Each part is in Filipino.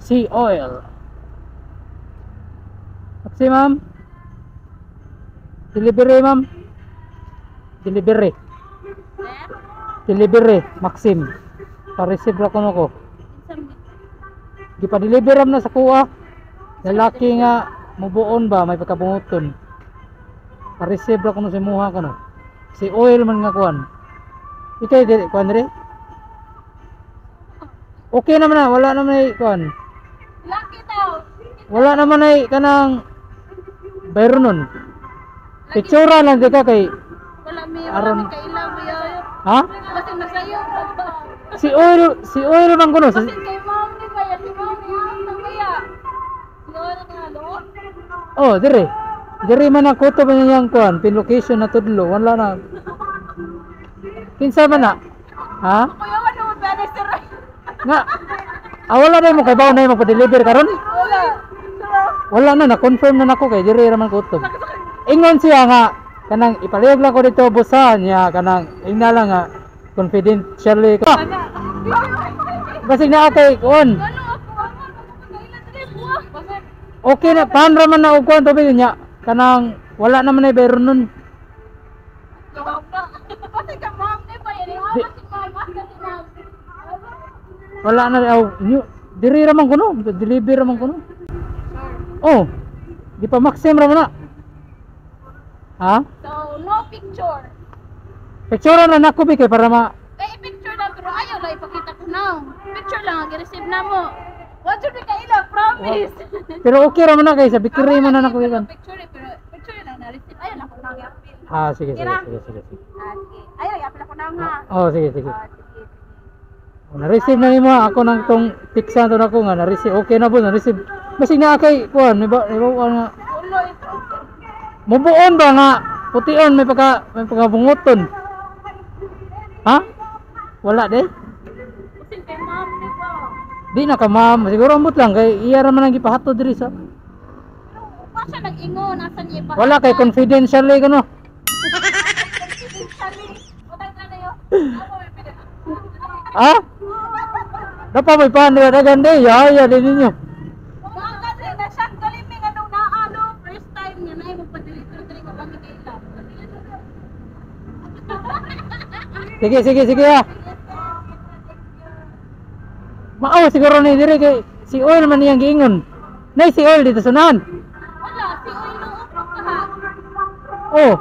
Sea oil. Maxim, ma'am. Delivery, ma'am. Delivery. Delivery, Maxim. Pa-receive ra kuno ko. Gipa-deliver na sa kuha. Lalaki nga mubuon ba may pagkabunguton. Pa-receive ra kuno sa muha kuno. Si oil man nga kuan. Ikay dili kuan re. Okay naman na, wala naman ay kuan. Laki daw. Wala naman ay kanang bayro nun. Pictura lang di ka kay Wala mi Aron. kailang mo yun. ha? Kasi nasayo pa. Si oil man kuno. Kasi kay mom ni ba yan? Si mom ni ang kaya. Yun nga lo. Oh, dire. Dire man ang kutob niyang kuan, pin location na tudlo, wala na. Kinsa man na? Ha? Kuya ano mo ba na sir? Nga. Wala na mo kay bawo na mo pa-deliver karon? Wala. Wala na na-confirm na nako kay dire ra man kutob. Ingon siya nga kanang ipalihog lang ko dito busan niya kanang ina lang nga confidentially ka. Basig na okay kuan. Ano ako ang kailan dili buwa. Bakit? Okay na pan ra man na og kuan tubig niya kanang wala naman ay bayro nun. Gawag na. Kasi ka mom ni ba yan? Di- Kasi mama kasi mom. Wala na aw nyo diri ra man kuno, deliver ra man kuno. Oh. Di pa Maxim ra man na. Ha? So, no picture. Picture na nako bi kay para ma Kaya picture na pero ayaw lang ipakita ko na. Picture lang ang receive na mo. What should we kaila? Promise. pero okay ra man na kay sa bikiri man na nako kan. Picture pero picture lang na receive. Ayaw lang ko nang i-appeal. Ah, sige. Okay. Ayaw i-appeal ako na nga. Oh, sige. Sige. Na-receive na nimo ako nang tong tiksan to nako nga na-receive. Okay na po na-receive. Basig na kay kuan, may ba nga Ulo ito. mubuon ba nga pution may pagkabunguton. Ha? Wala de? Kasi kay mom di ba? Di na ka ma'am, siguro ambot lang kay iya ra man ang gipahatod diri sa. Pa siya nag-ingon. Asan niya ba? Wala kay confidentially kuno. Utang na na yun. Ako may pinag- Ha? Dapat may paano dagan de, ya din ninyo. Mga kasi na-shock kaliming anong naalo. First time nga na yung magpa-deliver ko kami kay Love. Sige ha. Mao siguro ni dire kay si oil man niyang giingon. Nay si oil dito sunan. Wala, si Uy nung upo ka ha. Oh.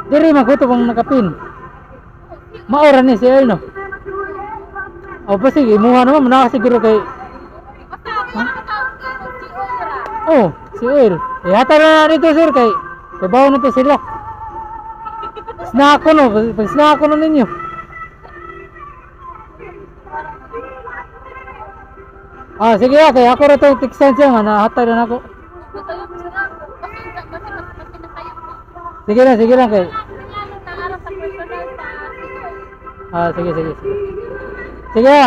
Dire maguto bang nakapin. Mao ra ni si oil no. O pa sige, imuha naman na siguro kay Basta ang tawag ko si Uy ra. oh, si oil. Ihata na dito sir kay babaw na to sila. Snack ko no, pag snack ko no ninyo. Ah, sige ya, kay ako ra tong tiksan siya nga nahatag na ako. Gusto yung sila. Kasi nasayo ko. Sige lang kay. Nangyalo na araw sa personal sa si Uy. Ah, sige. Sige.